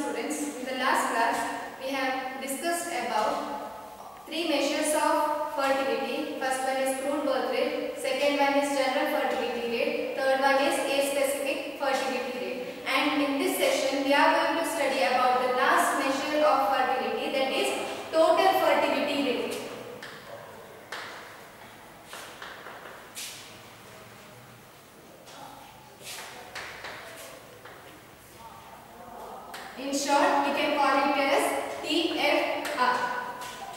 students, in the last class we have discussed about three measures of fertility. First one is crude birth rate, second one is general fertility rate, third one is age-specific fertility rate. And in this session we are going to study about the last measure of fertility, that is total fertility rate. In short, we can call it as TFR.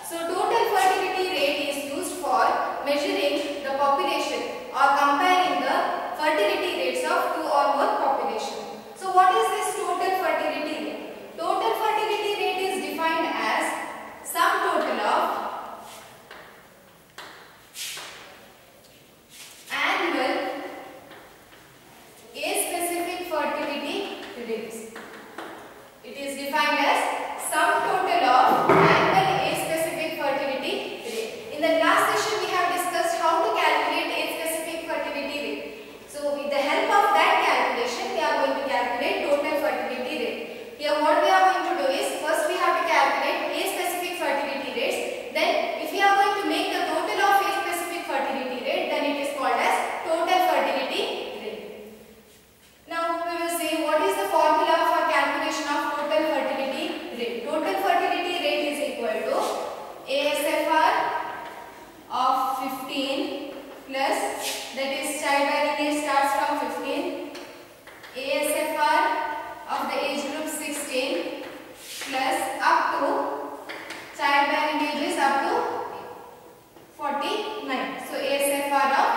So, total fertility rate is used for measuring the population or comparing the fertility rates of two or more population. So, what is this total fertility rate? Total fertility rate is defined as sum total of annual age-specific fertility rates. It is defined as sum total of annual age-specific fertility rate. In the last session, we have discussed how to calculate age-specific fertility rate. So, with the help of that calculation, we are going to calculate total fertility rate. Here, what we are going to do is, first we have to calculate age-specific fertility rates. Then, if we are going to make the total of age-specific fertility rate, then it is called as total fertility rate. Now, we will see what is the formula for calculation of total fertility rate. Total fertility rate is equal to ASFR of 15 plus, that is childbearing age starts from 15, ASFR of the age group 16 plus up to childbearing ages up to 49. So, ASFR of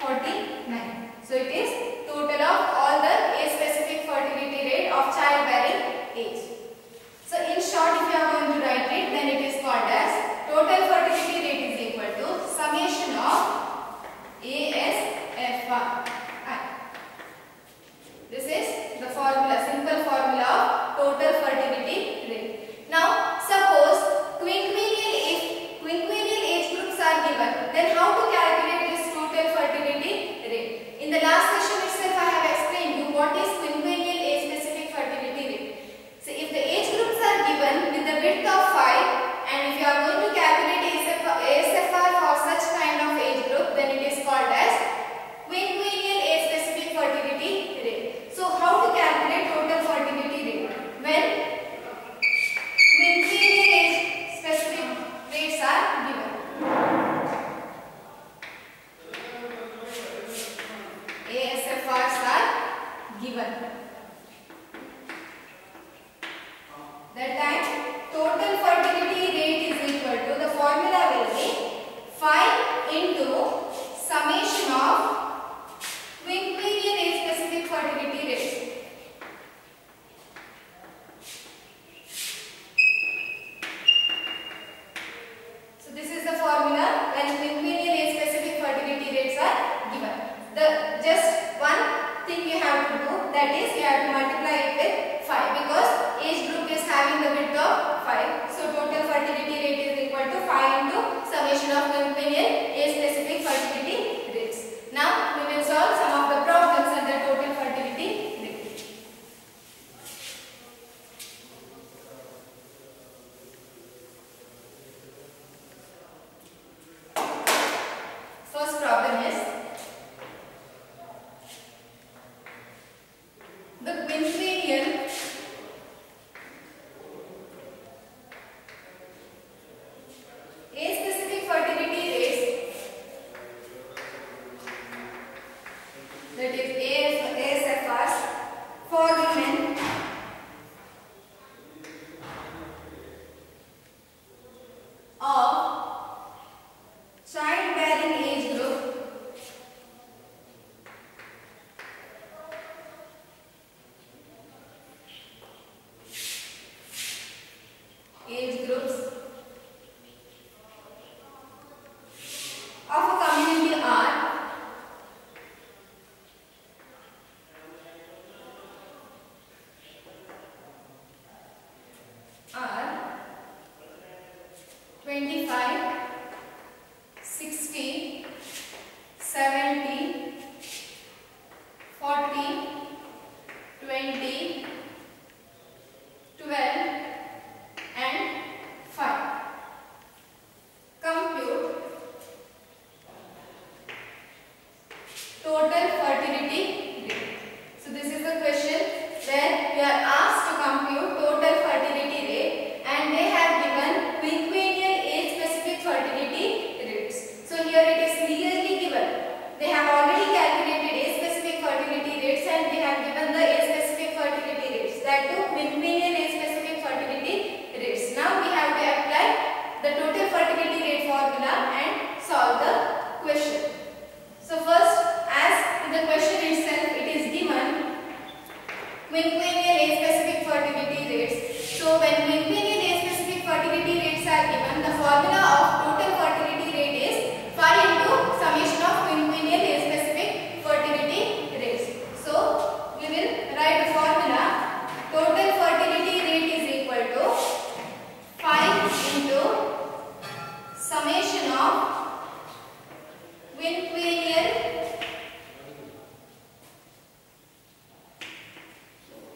49. So, it is total of all the age-specific fertility rate of childbearing age. So, in short, if you are going to write it, then it is called as total fertility rate is equal to summation of ASFR. This is the formula, simple formula of total fertility rate. Now, suppose quinquennial age groups are given, then how to calculate this total fertility rate? In the last session itself, I have explained you what is quinquennial age-specific fertility rate. So, if the age groups are given with the width of 5, and if you are going to calculate ASFR for such kind of age group, then it is called as quinquennial age-specific fertility rate. So, how to calculate total fertility rate? When quinquennial age-specific rates are given. ASFRs are given. That time total fertility rate is equal to, the formula will be 5 into summation of quinquennial age-specific fertility rates. So, this is the formula when quinquennial age-specific fertility rates are given. The just one thing you have to do, that is you have to multiply it with 5 because age group is having the width of 5. So, total fertility rate is equal to 5 into summation of quinquennial age-specific fertility rates. Now, we will solve some of the problems under total fertility rate. First problem is, the quinquennial age-specific fertility rates, that is ASFRs for women of childbearing age group groups of a community are are 25, 60, 70, 40, 20, 12, are asked to compute total fertility rate and they have given quinquennial age-specific fertility rates. So here it is clearly given. They have already calculated age-specific fertility rates and they have given the age-specific fertility rates. That too quinquennial age-specific fertility rates. Now we have to apply the total fertility rate formula and solve the question. So first, as in the question itself, it is given quinquennial age-specific fertility rates. So when quinquennial age-specific fertility rates are given, the formula of total fertility rate is phi into summation of quinquennial age-specific fertility rates. So we will write the formula. Total fertility rate is equal to phi into summation of quinquennial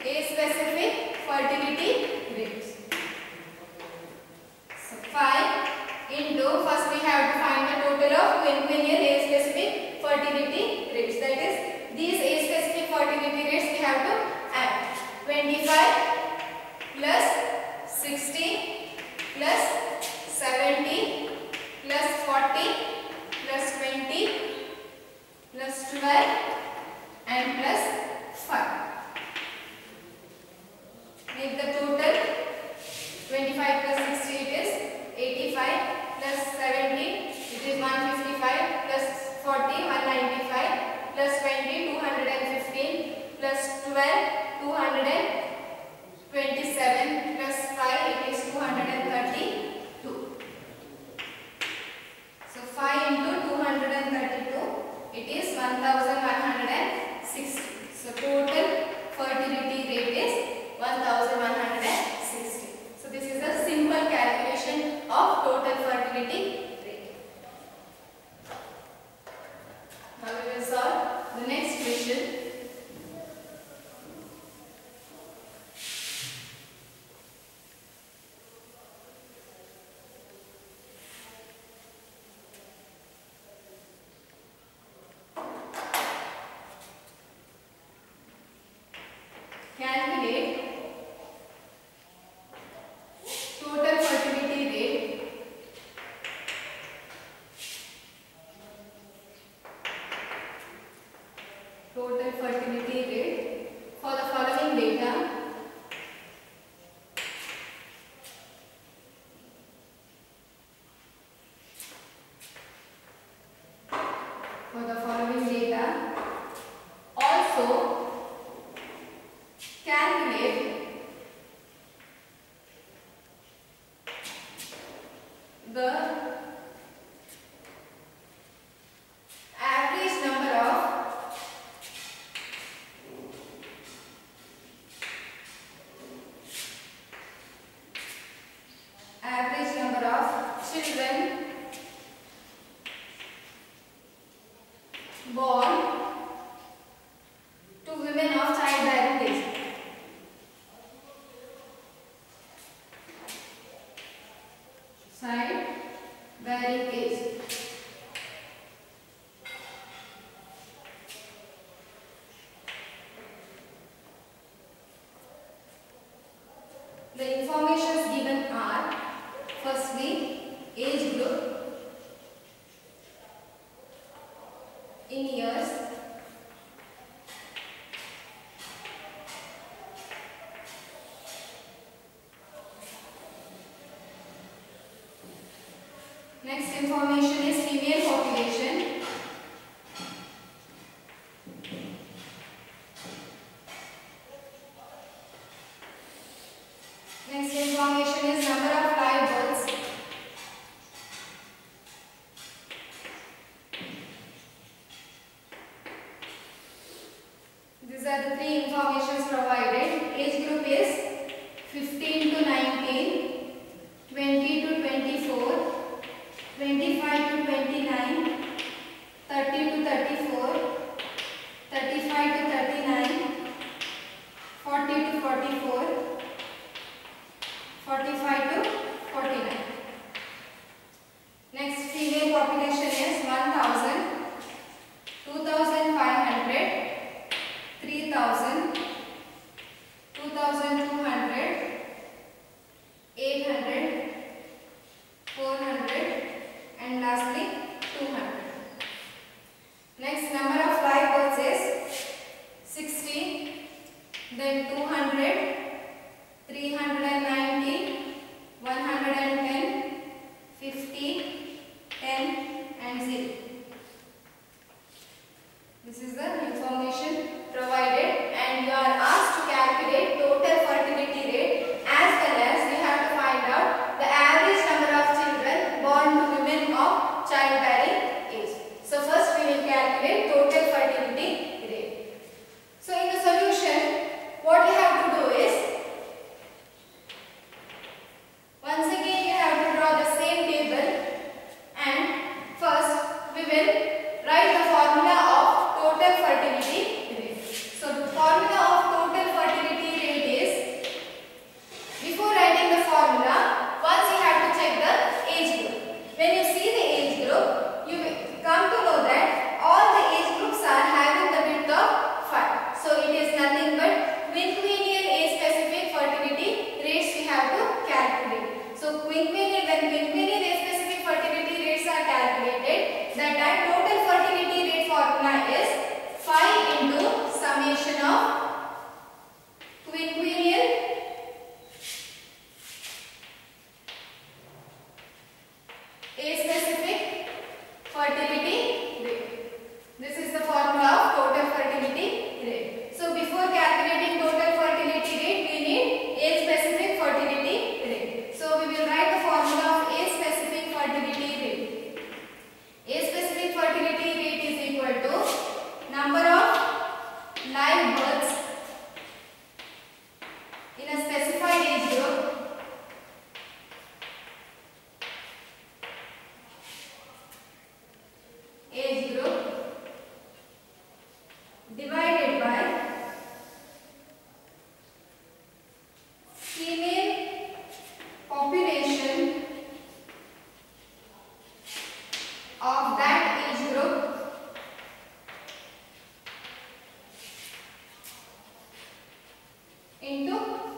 age-specific fertility rates. So phi into, first we have to find the total of quinquennial age-specific fertility rates. That is, these age-specific fertility rates we have to add. 25 plus 60 plus 70 plus 40 plus 20 plus 12 and plus 5. Make the total. 25 plus 60 it is 85 plus 70 it is 155 plus 40 195 plus 20 215 plus 12 227 plus 5 it is 232. So 5 into 232 it is 1160. So total fertility rate is 1160. So this is a simple calculation of total fertility rate. Now we will solve the next question. Calculate total fertility rate for the following data. For the following data, also calculate the average number of children born to women of childbearing age. Childbearing age. The informations given are, firstly, age group in years, next information is female population, next information is number of live births, these are the three informations provided. Age group is 15 to 19, 20 to 24, 25 to 29, 2200, 800, 400 and lastly 200. Next, number of live births is 60, then 200, 390, 110, 50, 10 and 0. This is the information provided, and you are asked to calculate total fertility rate as well as you have to find out the average number of children born to women of childbearing age. So first we will calculate total fertility rate. So in the solution, what you have to do is, once again you have to draw the same table, and first we will write the formula of total fertility rate. So the formula of total fertility rate is, before writing the formula, once you have to check the age group. When you see the age group, you will come to know that all the age groups are having the width of 5. So it is nothing but quinquennial age-specific fertility rates we have to calculate. So when quinquennial age-specific fertility rates are calculated, that time total fertility rate formula is 5 into summation of quinquennial age-specific fertility rate. This is the formula of total fertility rate. So before calculating total fertility rate, we need age-specific fertility rate. So we will write the formula of age-specific fertility rate. Age-specific fertility rate is equal to number of live births in a specified age group divided by female population of that age group into 1000.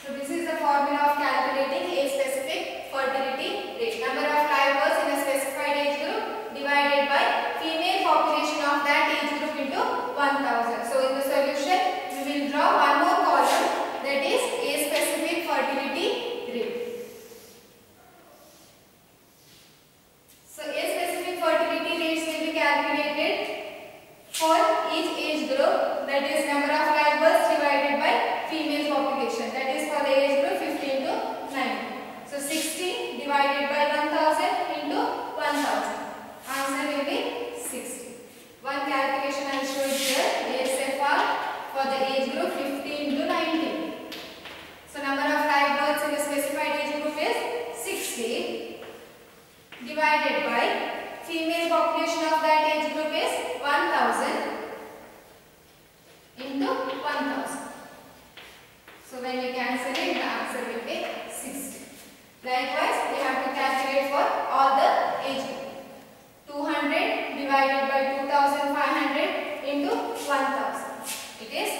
So this is the formula of calculating age-specific fertility rate. Number of live births in a specified age group divided by female population of that age group into 1000. So in the solution, we will draw one more column, that is age-specific fertility rate. So age-specific fertility rates will be calculated for each age group, that is number of live births divided by female population, that is for the age group 15 to 9. So 60 divided by 1000 into 1000. Answer will be 60. One calculation I will show it here. ASFR for the age group 15 to 19. So number of live births in the specified age group is 60 divided by female population of that age group is 1000 into 1000. So when you cancel it, the answer will be 60. Likewise, we have to calculate for all the age group. 200 divided by 2500 into 1000. It is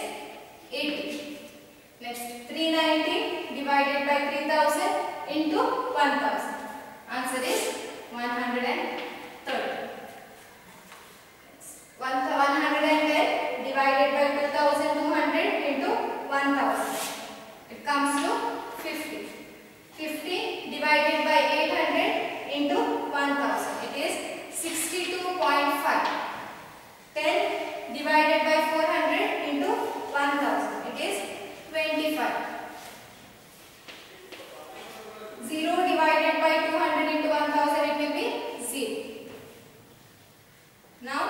80. Next, 390 divided by 3000 into 1000. Answer is 130. 110 divided by 2200 into 1000. It comes to 50. 50 divided by 800 into 1000. It is 62.5. 10 divided by 400 into 1000. It is 25. 0 divided by 200 into 1000, it will be 0. Now,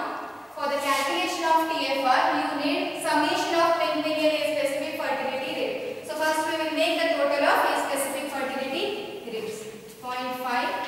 for the calculation of TFR, you need summation of quinquennial age-specific fertility rate. So first we will make the total of age-specific fertility rates. 0.5 0.5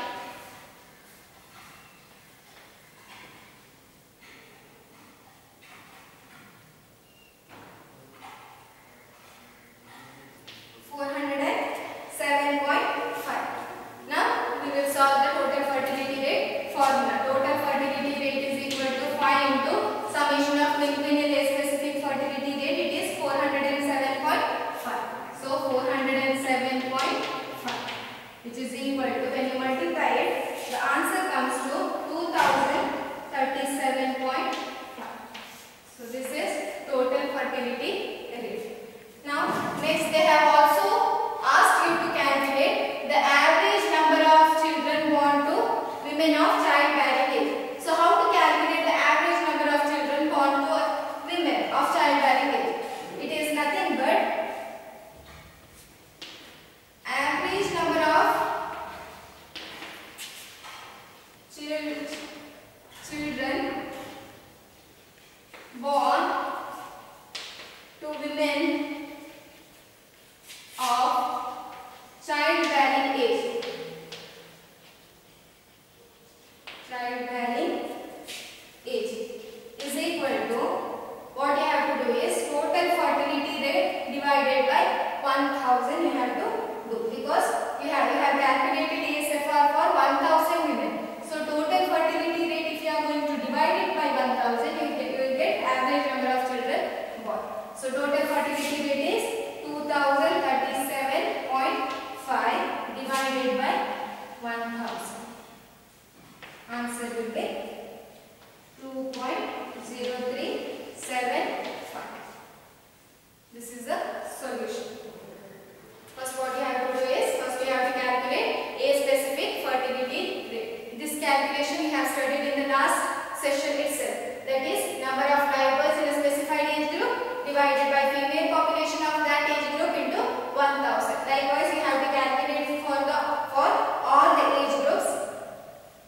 women of childbearing age. Childbearing age is equal to, what you have to do is total fertility rate divided by 1000 you have to do, because you have calculated ASFR for 1000 women. So total fertility rate, if you are going to divide it by 1000, you will get average number of children born. So total fertility rate is 2037.5 divided by 1000. Answer will be 2.0375. This is the solution. First, what you have to do is, first you have to calculate a specific fertility rate. This calculation we have studied in the last session itself. That is, number of live births in a specified age group divided by female population of that age group into 1000. Likewise, you have to calculate for all the age groups.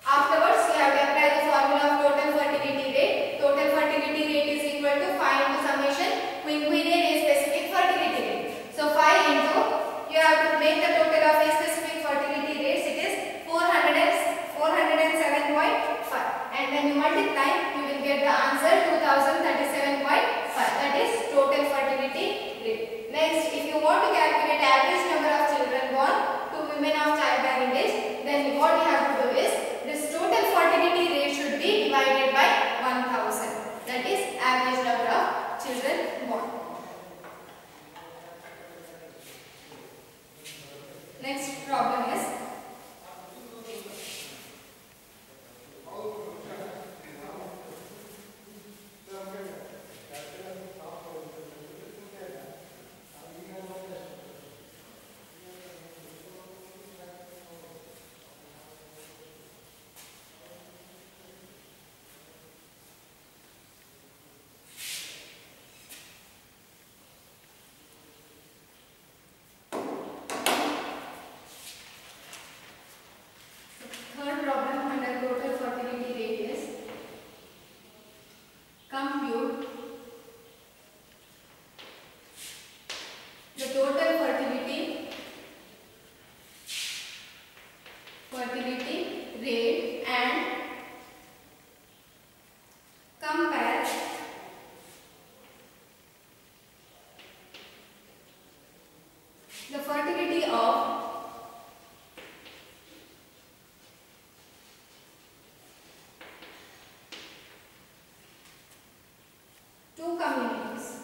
Afterwards, you have to apply the formula of total fertility rate. Total fertility rate is equal to 5 into summation quinquennial a specific fertility rate. So 5 into, you have to make the total of a specific fertility rates. It is 407.5, and when you multiply, you will get the answer 2037.5. That is total fertility rate. Next, if you want to calculate average number of children born to women of childbearing age, then what you have to do is, this total fertility rate should be divided by 1000. That is average number of children born. Next problem is, third problem under total fertility rate is, compute the total fertility rate and compare the fertility of two communities.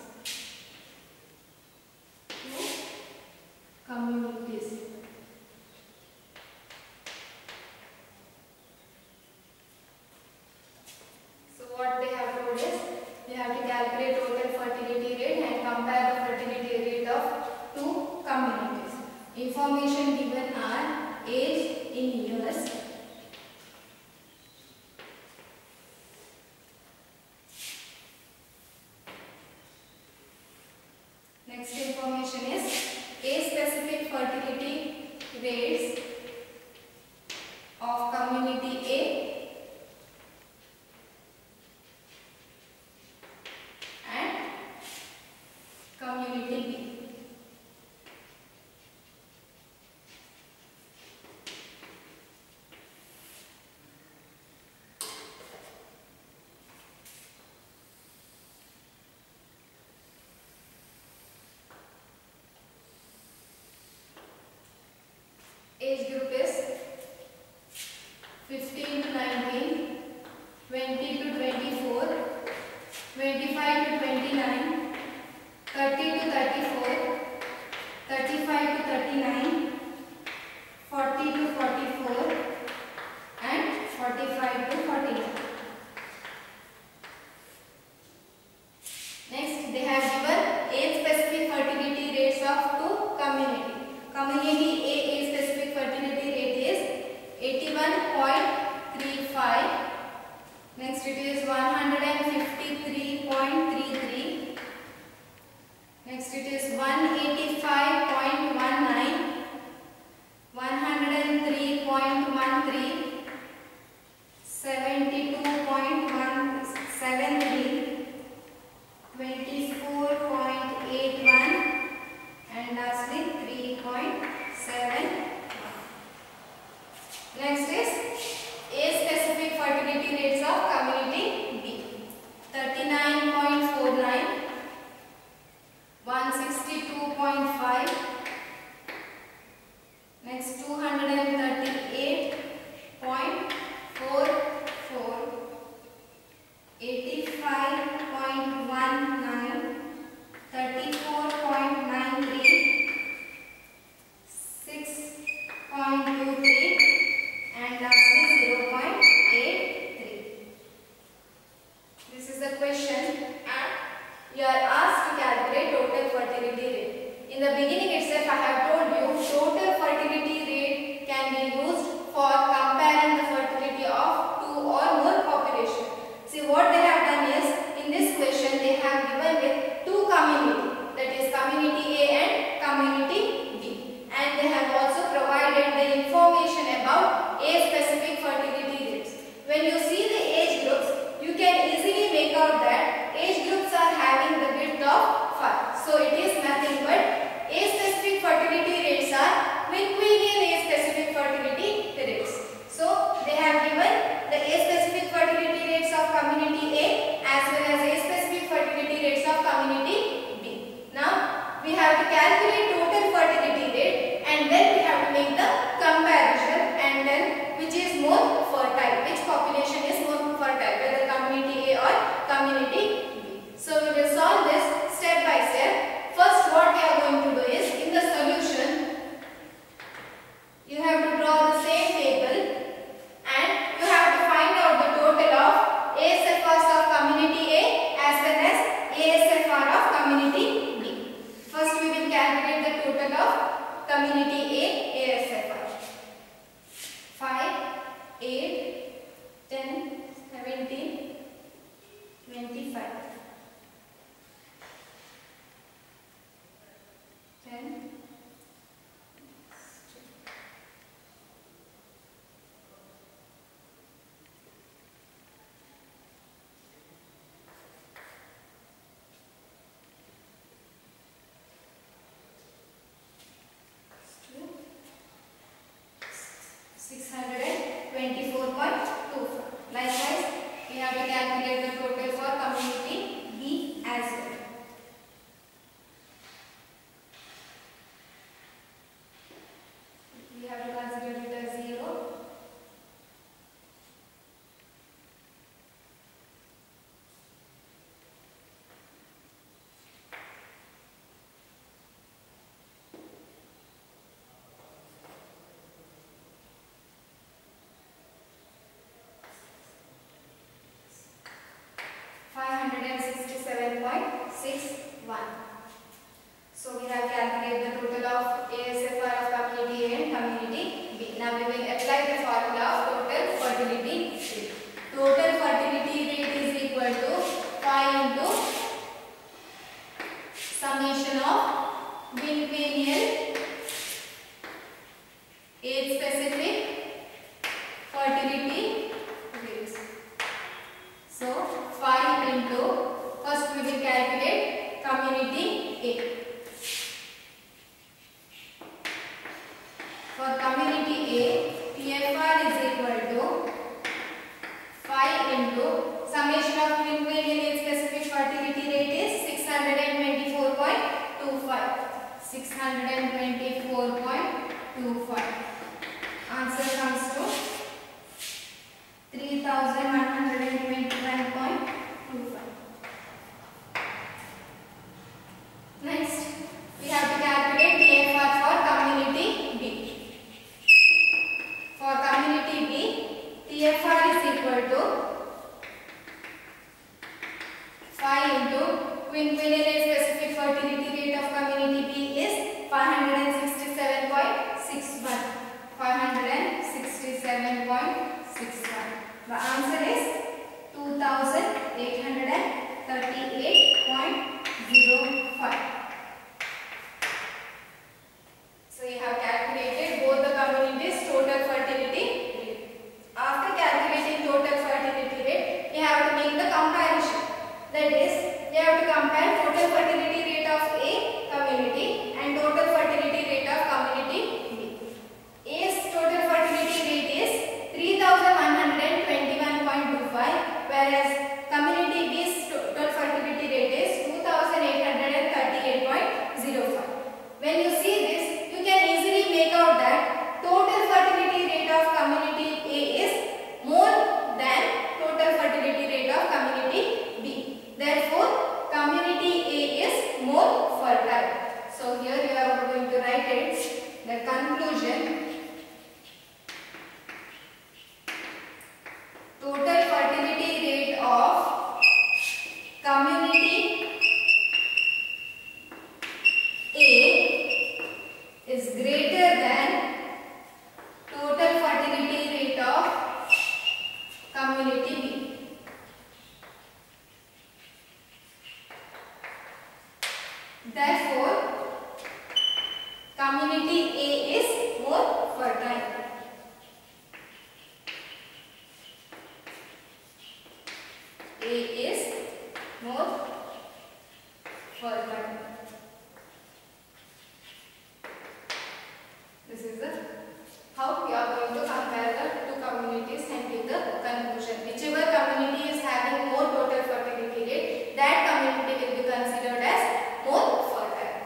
So what they have told is, they have to calculate total fertility rate and compare the fertility rate of two communities. Information given are age in years, next information is a specific fertility rates of community A and community B. Age group is 15 to 19, 20 to 24, 25 to 29, 30 to 34, 35 to 39, 40 to 44 and 45 to 49. Next, they have given age specific fertility rates of two community. Community A age specific fertility rate is 81.35. Next, it is 153.33. Next, it is 185.19, 103.13, 72.173, 24.8 calculate total fertility rate, and then we have to make the comparison, and then which is more fertile, which population is more fertile, whether community A or community B. So we will solve this step by step. First, what we are going to do is, in the solution, you have to draw the same table and you have to find out the total of ASFRs of community A as well as ASFR of community B. First, we will calculate the total of community A ASFR. 5, 8, 10, 17, 25. 10, 624.25. Likewise, we have to calculate the total for community B as well. We have to consider it as 0. So we have calculated the total of ASFR of community A and community B. Now we will apply the formula of total fertility rate. Total fertility rate is equal to 5 into summation of biennial age specific fertility rates. So 5 into, first we will calculate community A. For community A, TFR is equal to 5 into summation of biennial age specific fertility rate is 624.25. 624.25. Answer comes to 3121.25. Next, we have to calculate TFR for community B. For community B, TFR is equal to 5 into biennial age specific fertility rate of community B is 567.61. 567.61. The answer is 2838.05. So you have calculated both the communities' total fertility rate. After calculating total fertility rate, you have to make the comparison. That is, you have to compare total fertility rate of A community and total fertility rate of community B. A's total fertility rate is 3121.25, whereas community B's total fertility rate is 2838.05. When you see this, you can easily make out that total fertility rate of community A is more than total fertility rate of community B. Therefore, community A is more fertile. So here you are going to write it, the conclusion. Total fertility rate of community A is greater than total fertility rate of community B. Therefore, community A is more fertile. A is more fertile. This is how we are going to compare the two communities and give the conclusion. Whichever community is having more total fertility rate, that community will be considered as more fertile.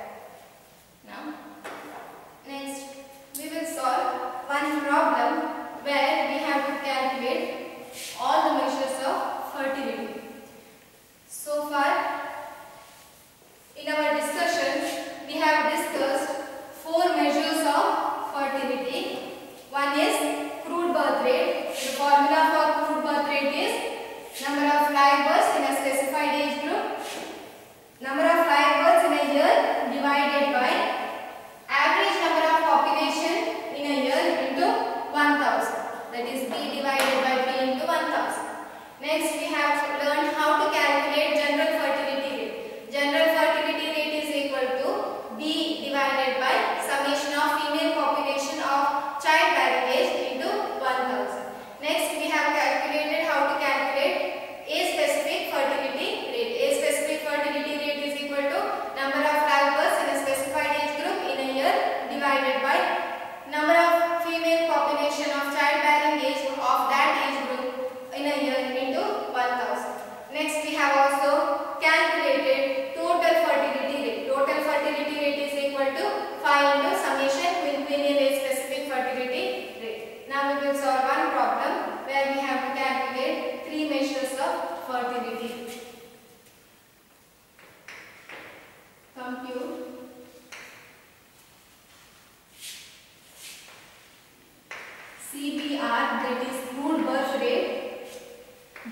that is crude birth rate,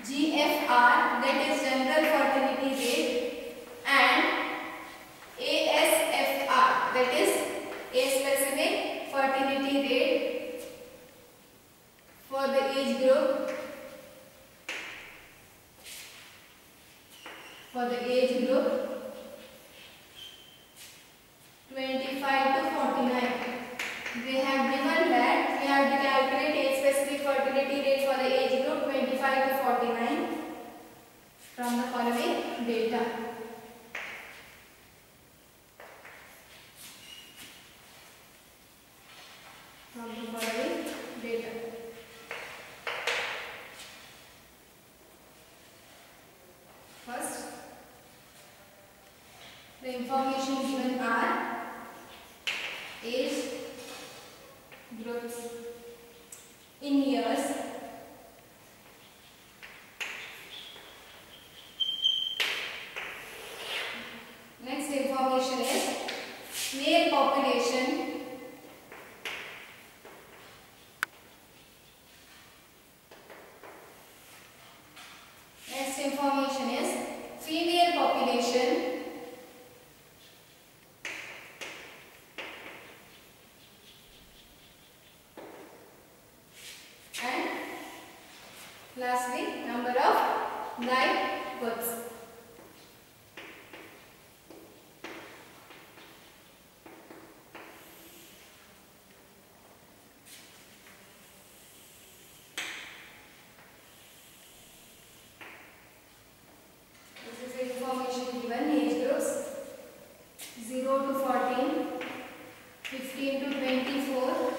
GFR that is general fertility rate, and ASFR that is a specific fertility rate for the age group 25 to 49. They have given that we have to calculate age specific fertility rate for the age group 25 to 49 from the following data. First, the information given are age groups in years, next information is male population, next information is female population, and lastly number of live births. This is the information given. Age groups 0 to 14, 15 to 24,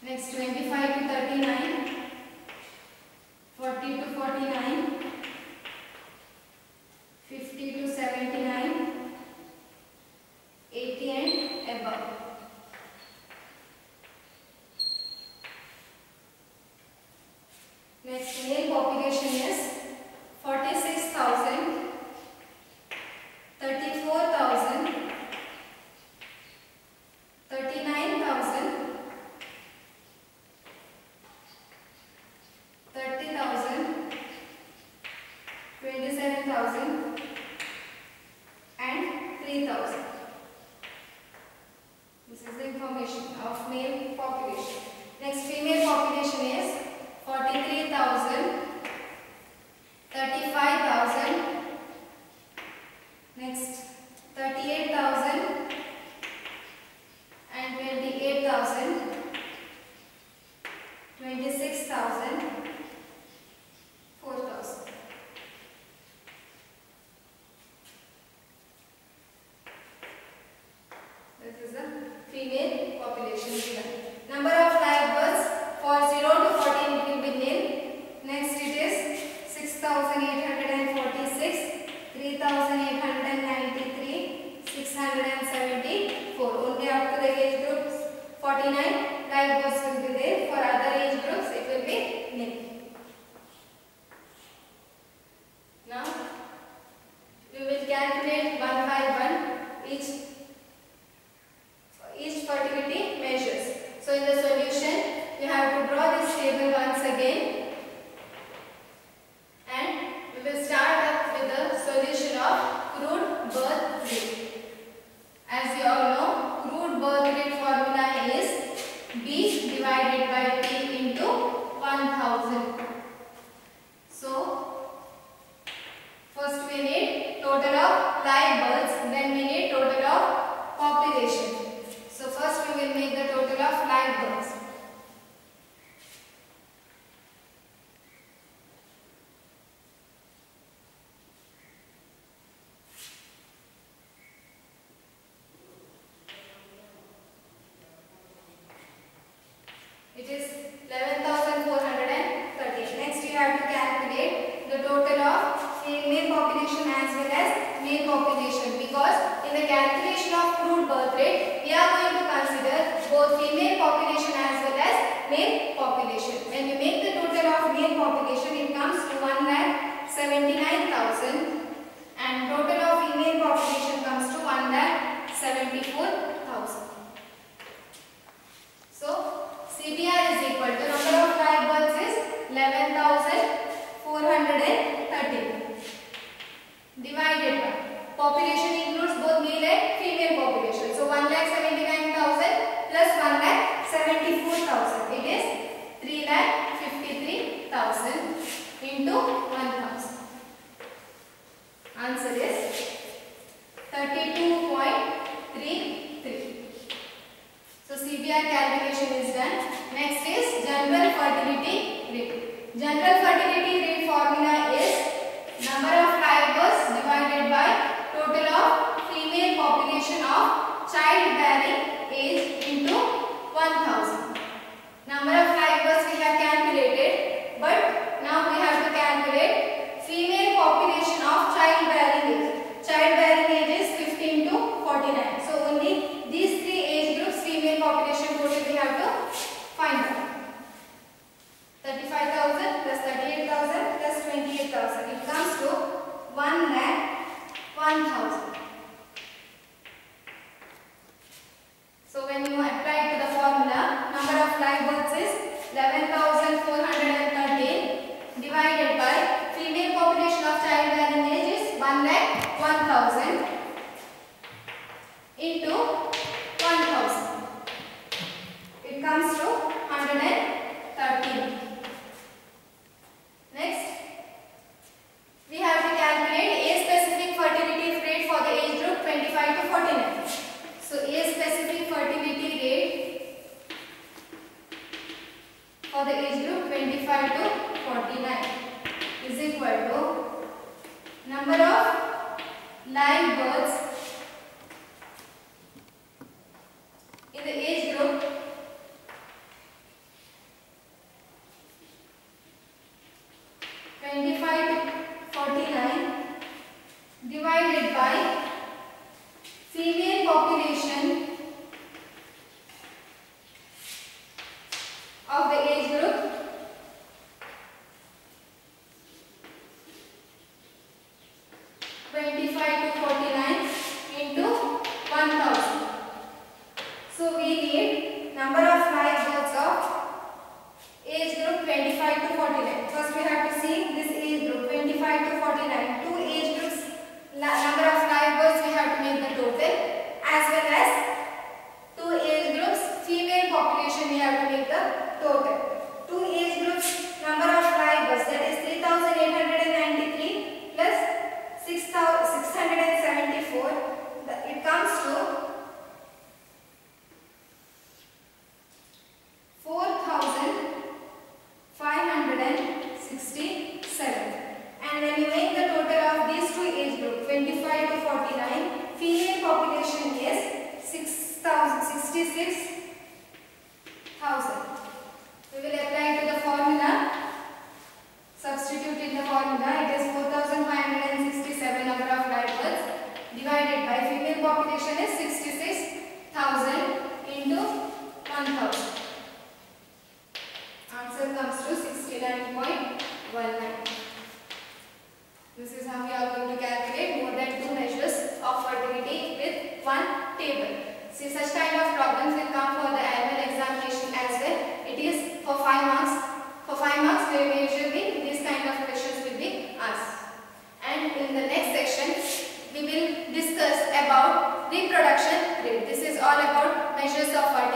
next 25 to 39, 40 to 49, 50 to 79, 80 and above. Next male population is 46,000, 34,000, 39,000, 30,000, 27,000 and 3,000. This is the information of male population. Next female population is 43,000, 35,000, next 38,000 and 28,000, 26,000, 4,000. This is the female population given. Number of live births for 0 to 14 it will be nil. Next it is 6,846, 3,893, 674. Only up to the age groups 49 live births will be there. For other age groups it will be nil. Now we will calculate one by one each fertility measures. So in the solution you have to draw this table once again, and we will start up with the solution of crude birth rate. As you all know, crude birth rate formula is B divided by T into 1000. So first we need total of live births, then we need total of population. So first we will make the total of live births. It is 11,430. Next you have to calculate the total of female population as well as male population, because in the calculation of crude birth rate we are going to consider both female population as well as male population. When we make the total of male population it comes to 1,79,000 and total of female population comes to 1,74,000. So CBR is equal to, population. So 1,79,000 plus 1,74,000. It is 3,53,000 into 1,000. Answer is 32.33. So CBR calculation is done. Next is general fertility rate. General fertility rate formula is number of live births divided by total of female population of childbearing age into 1,000. Number of live births we have calculated, but now we have to calculate female population of childbearing age. Childbearing age is 15 to 49. So only these three age groups female population total we have to find out. 35,000 plus 38,000 plus 28,000. It comes to 1,01,000. So when you apply to the formula, number of live births is 11,413 divided by female population of childbearing age is 1,01,000 into 1,000. It comes to 113. Next, we have to calculate age specific fertility rate for the age group 25 to 49. So age specific fertility rate for the age group 25 to 49 is equal to number of live births in the age group divided by female population of the age group 25 to 49 into 1,000. So we need number of live births of age group 25 to 49. First we have to see this age group 25 to 49. Two age groups, number of live births we have to make the total, as well as two age groups female population we have to make the total. Two age groups number of live births, that is 3,893 plus 6,674. It comes to 4,567. And when you make the total of these two age groups 25 to 49, female population is 66,000. We will apply to the formula. Substitute in the formula. It is 4,567 number of live births divided by female population is 66,000 into 1,000. Answer comes to 69.19. This is how we are going to calculate more than two measures of fertility with one table. See, such kind of problems will come for the annual examination as well. It is for 5 marks. For 5 marks, usually these kind of questions will be asked. And in the next section, we will discuss about reproduction rate. This is all about measures of fertility.